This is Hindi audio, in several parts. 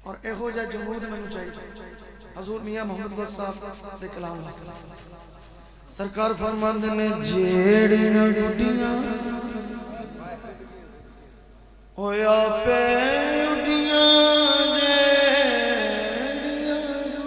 और एहो जा जमूद मैनू चाहिए हजूर मियां मोहम्मद बख्श साहब दे कलाम वास्ते सरकार फरमांदे ने जेड़ियां गुडियां होया पे उडियां जेड़ियां गुडियां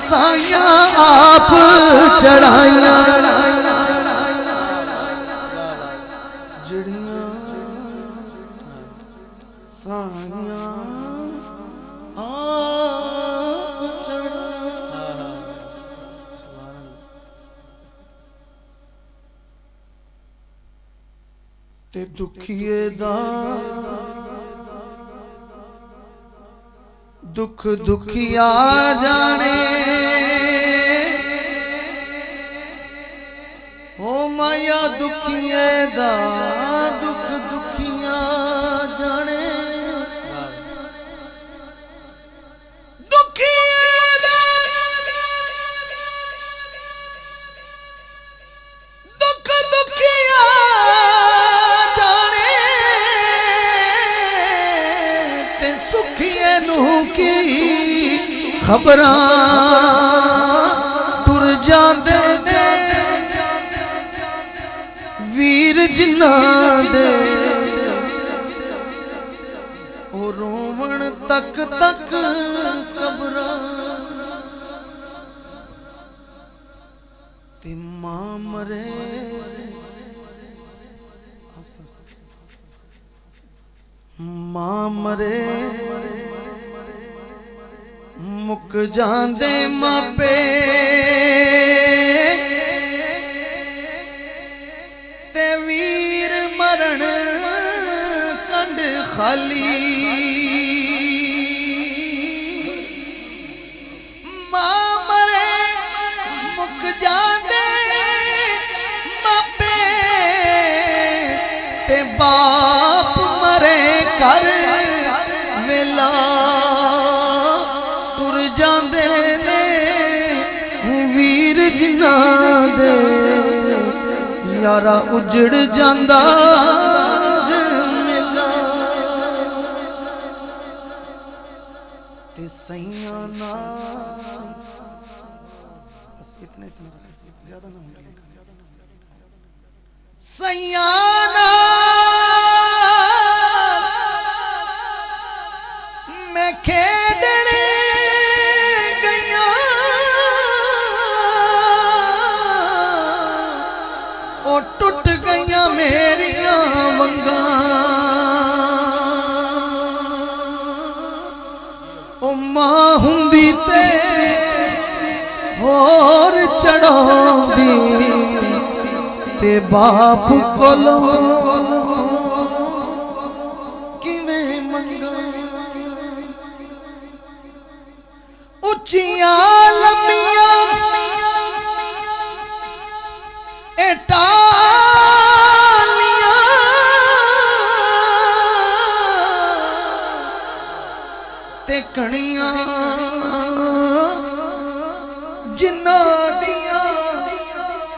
साया आप चढ़ाइया जड़ियां साया आप चढ़ाइया ते दुखिए दा दुख दुखिया जाने हो माया दुखिए दा दुख दुखिया जाने दुखिए दा दुख दुखिया जाने ते सुखिए नू की खबरां टुर जांदे ने वीर जिन्हां दे ओ रोवण तक तक कबरां ते मां मरे मां मरे मुक जांदे मापे ते वीर मरण कंड खाली मां मरे मुक जांदे मापे ते बाप मरे कर वेला जांदे ने वीर जिन्हां दे यारा उजड़ जांदा मेला ते सैयां ना बस इतने ज्यादा ना होने सैयां ना मैं खेडने टुट गईया मेरिया वंगा ओ मां हुंदी ते होर चढ़ांदी ते बाप कोलों किवें मंगा उच्चियां लम्मियां टालियां ते कणियां जिन्हां दियां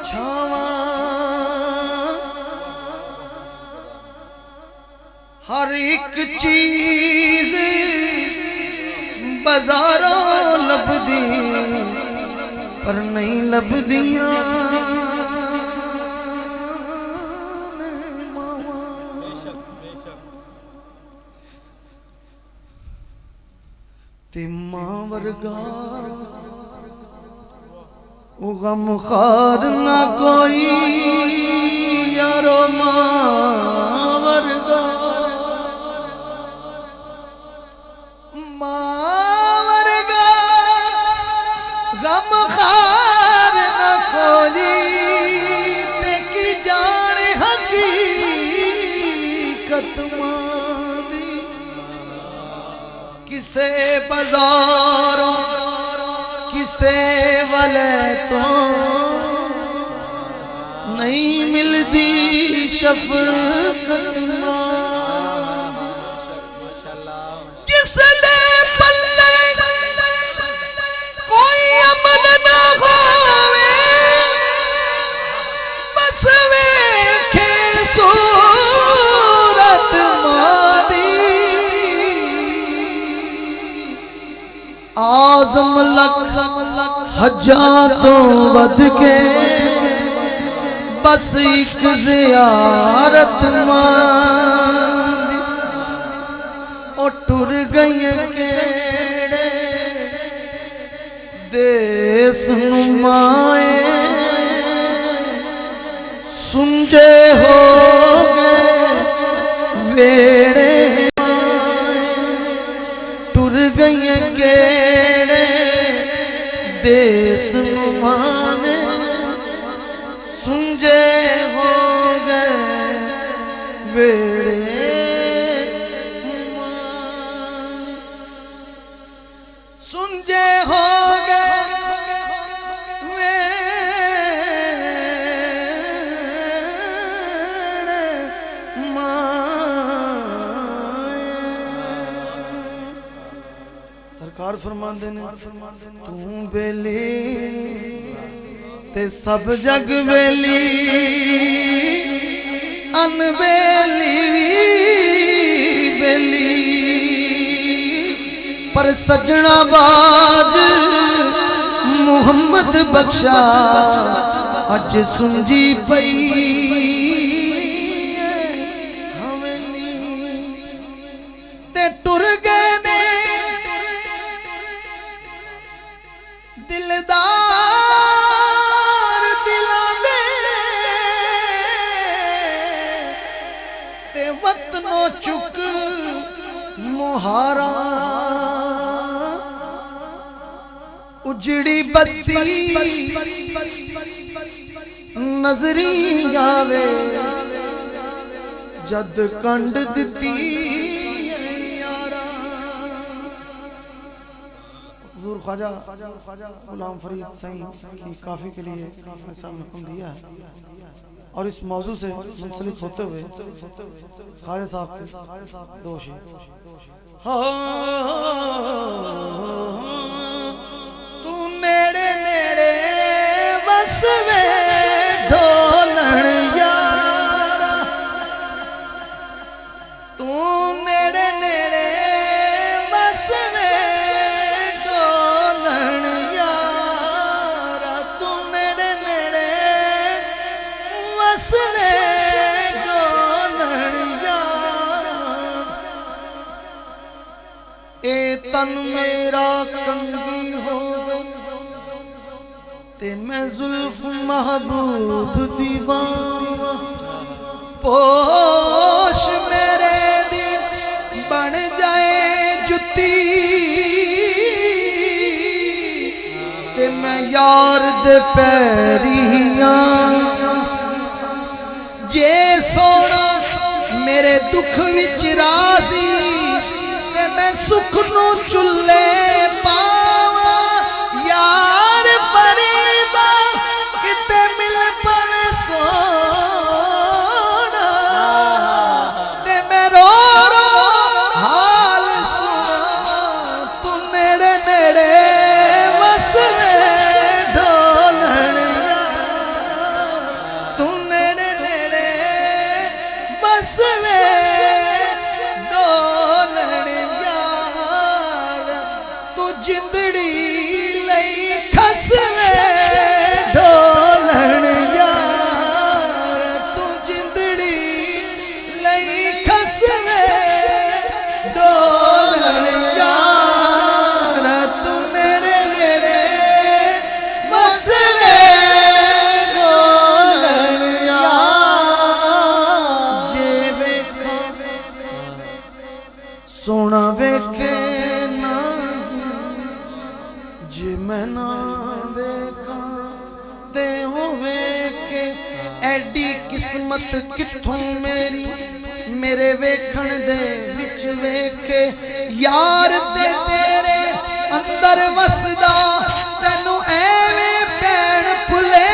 छावां हर एक चीज बाजारों लभदी पर नहीं लभदियां वर्गा वो गम खार ना कोई यारो मां वर्गा गम खार ना कोई ते की जान हकीकत मादी किसे बाजारों किसे वाले तो नहीं मिलती शफ़क़त जिसने पल्ले कोई अमल ना होवे बस वेखे सूरत मादी आज़म लख हजार तो वध के बस एक ज़ियारत मादी ओ टुर गई केड़े देश नुमाए सुंजे हो गए वेड़े टुर गई केड़े देश नुमाए सुंजे हो गए वेड़े सुंजे हो सरकार फरमांदे ने तू बेली ते सब जग बेली अनबेली बेली पर सजना बाज मुहम्मद बख्शा अज सुंजी पई हवेली ते टुर गए दिलदार दिलां दे ते वतनो चुक मुहारा उजड़ी बस्ती नजरी जावे जद कंड दिती ख्वाजा गुलाम फरीद सईं की काफी के लिए ऐसा हुक्म दिया है और इस मौजू से मुंसलिक होते हुए ख्वाजा साहब के दो शेर तू नेड़े नेड़े बस में ढोलन यारा तू नेड़े नेड़े बस में तन मेरा कंगी हो गई ते मैं जुल्फ महबूब दीवाना पोश मेरे दी बन जाए जुती ते मैं यार दे पैरियां जे सोना मेरे दुख विच राजी मैं सुख नु चुल्ले पावा यार फरीदा किते मिल पवे सोना ते मैं रो रो हाल सुना तू नेड़े नेड़े बस में ढोलन तू नेड़े नेड़े बस में ਐਡੀ किस्मत कित्थों मेरी मेरे वेखण दे विच वेखे यार ते तेरे अंदर वसदा तैनू एवें भैण भुले